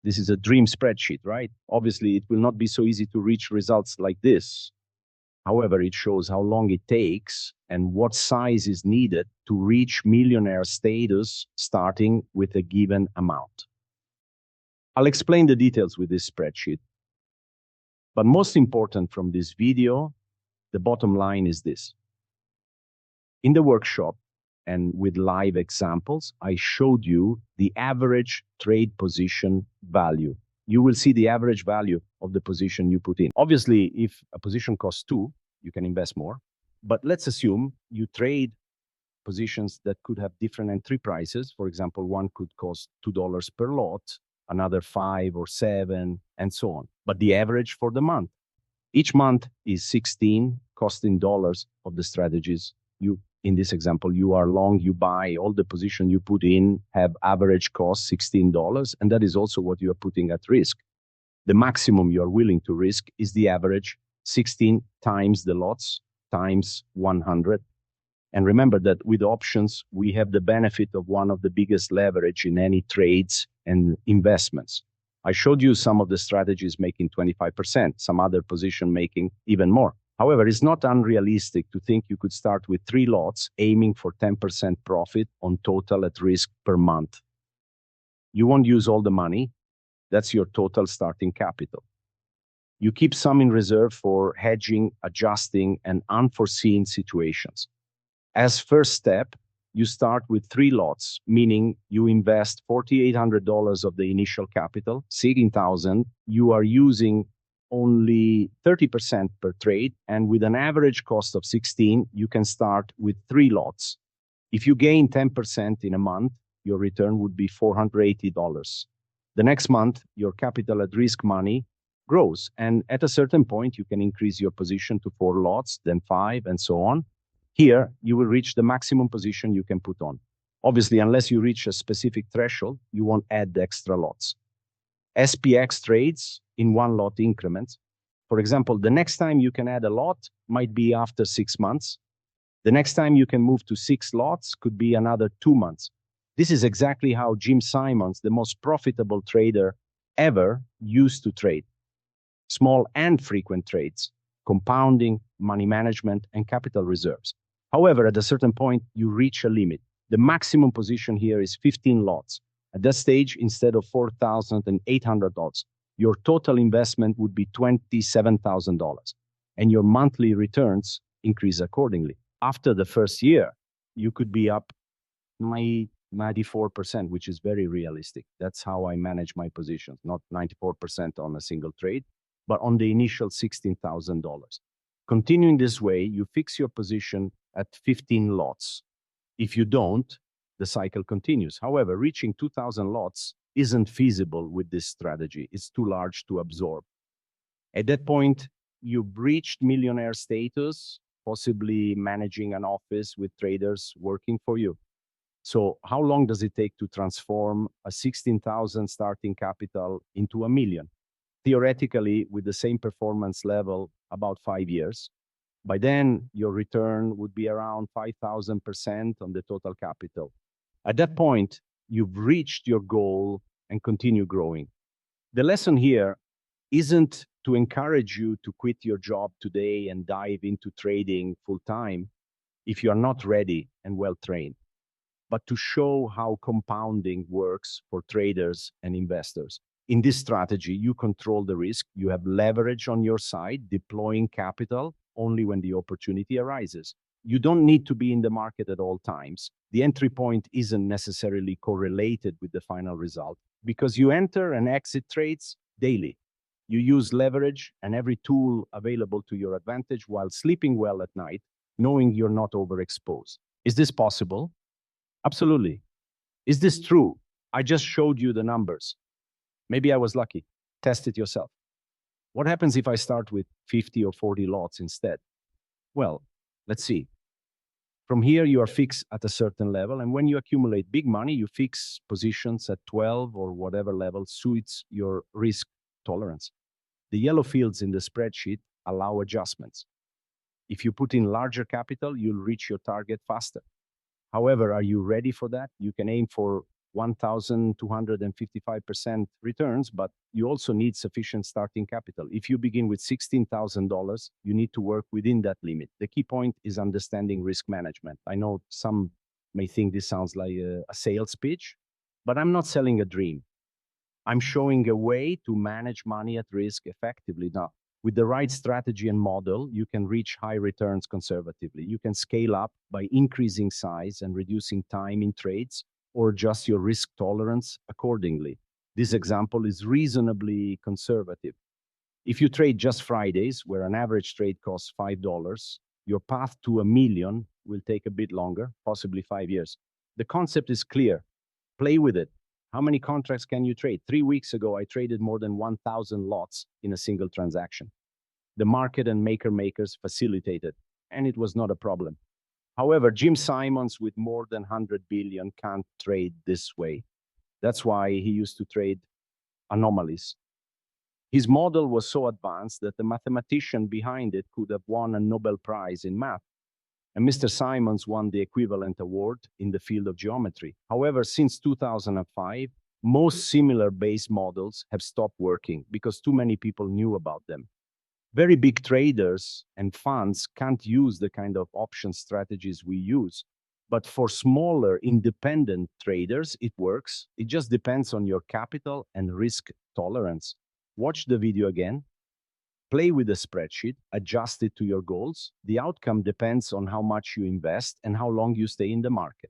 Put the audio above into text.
This is a dream spreadsheet, right? Obviously, it will not be so easy to reach results like this. However, it shows how long it takes and what size is needed to reach millionaire status starting with a given amount. I'll explain the details with this spreadsheet. But most important from this video, the bottom line is this. In the workshop and with live examples, I showed you the average trade position value. You will see the average value of the position you put in. Obviously, if a position costs 2, you can invest more. But let's assume you trade positions that could have different entry prices. For example, one could cost $2 per lot, another 5 or 7, and so on. But the average for the month. Each month is 16 cost in dollars of the strategies. In this example, you are long, you buy, all the position you put in have average cost $16, and that is also what you are putting at risk. The maximum you are willing to risk is the average 16 times the lots times 100. And remember that with options, we have the benefit of one of the biggest leverage in any trades and investments. I showed you some of the strategies making 25%, some other position making even more. However, it's not unrealistic to think you could start with 3 lots aiming for 10% profit on total at risk per month. You won't use all the money. That's your total starting capital. You keep some in reserve for hedging, adjusting, and unforeseen situations. As first step, you start with 3 lots, meaning you invest $4,800 of the initial capital, $16,000. You are using only 30% per trade, and with an average cost of 16, you can start with 3 lots. If you gain 10% in a month, your return would be $480. The next month, your capital at risk money grows, and at a certain point, you can increase your position to 4 lots, then 5, and so on. Here, you will reach the maximum position you can put on. Obviously, unless you reach a specific threshold, you won't add the extra lots. SPX trades in 1 lot increments. For example, the next time you can add a lot might be after 6 months. The next time you can move to 6 lots could be another 2 months. This is exactly how Jim Simons, the most profitable trader ever, used to trade. Small and frequent trades, compounding, money management, and capital reserves. However, at a certain point, you reach a limit. The maximum position here is 15 lots. At that stage, instead of $4,800, your total investment would be $27,000, and your monthly returns increase accordingly. After the first year, you could be up 94%, which is very realistic. That's how I manage my positions, not 94% on a single trade, but on the initial $16,000. Continuing this way, you fix your position at 15 lots. If you don't, the cycle continues. However, reaching 2,000 lots isn't feasible with this strategy. It's too large to absorb. At that point, you've reached millionaire status, possibly managing an office with traders working for you. So how long does it take to transform a 16,000 starting capital into $1 million? Theoretically, with the same performance level, about 5 years. By then, your return would be around 5,000% on the total capital. At that point, you've reached your goal and continue growing. The lesson here isn't to encourage you to quit your job today and dive into trading full-time if you are not ready and well-trained, but to show how compounding works for traders and investors. In this strategy, you control the risk, you have leverage on your side, deploying capital only when the opportunity arises. You don't need to be in the market at all times. The entry point isn't necessarily correlated with the final result because you enter and exit trades daily. You use leverage and every tool available to your advantage while sleeping well at night, knowing you're not overexposed. Is this possible? Absolutely. Is this true? I just showed you the numbers. Maybe I was lucky. Test it yourself. What happens if I start with 50 or 40 lots instead? Well, let's see. From here, you are fixed at a certain level, and when you accumulate big money, you fix positions at 12 or whatever level suits your risk tolerance. The yellow fields in the spreadsheet allow adjustments. If you put in larger capital, you'll reach your target faster. However, are you ready for that? You can aim for 1,255% returns, but you also need sufficient starting capital. If you begin with $16,000, you need to work within that limit. The key point is understanding risk management. I know some may think this sounds like a sales pitch, but I'm not selling a dream. I'm showing a way to manage money at risk effectively. Now, with the right strategy and model, you can reach high returns conservatively. You can scale up by increasing size and reducing time in trades or adjust your risk tolerance accordingly. This example is reasonably conservative. If you trade just Fridays, where an average trade costs $5, your path to a million will take a bit longer, possibly 5 years. The concept is clear. Play with it. How many contracts can you trade? 3 weeks ago, I traded more than 1,000 lots in a single transaction. The market and maker makers facilitated, and it was not a problem. However, Jim Simons with more than 100 billion can't trade this way. That's why he used to trade anomalies. His model was so advanced that the mathematician behind it could have won a Nobel Prize in math. And Mr. Simons won the equivalent award in the field of geometry. However, since 2005, most similar base models have stopped working because too many people knew about them. Very big traders and funds can't use the kind of option strategies we use. But for smaller independent traders, it works. It just depends on your capital and risk tolerance. Watch the video again. Play with the spreadsheet, adjust it to your goals. The outcome depends on how much you invest and how long you stay in the market.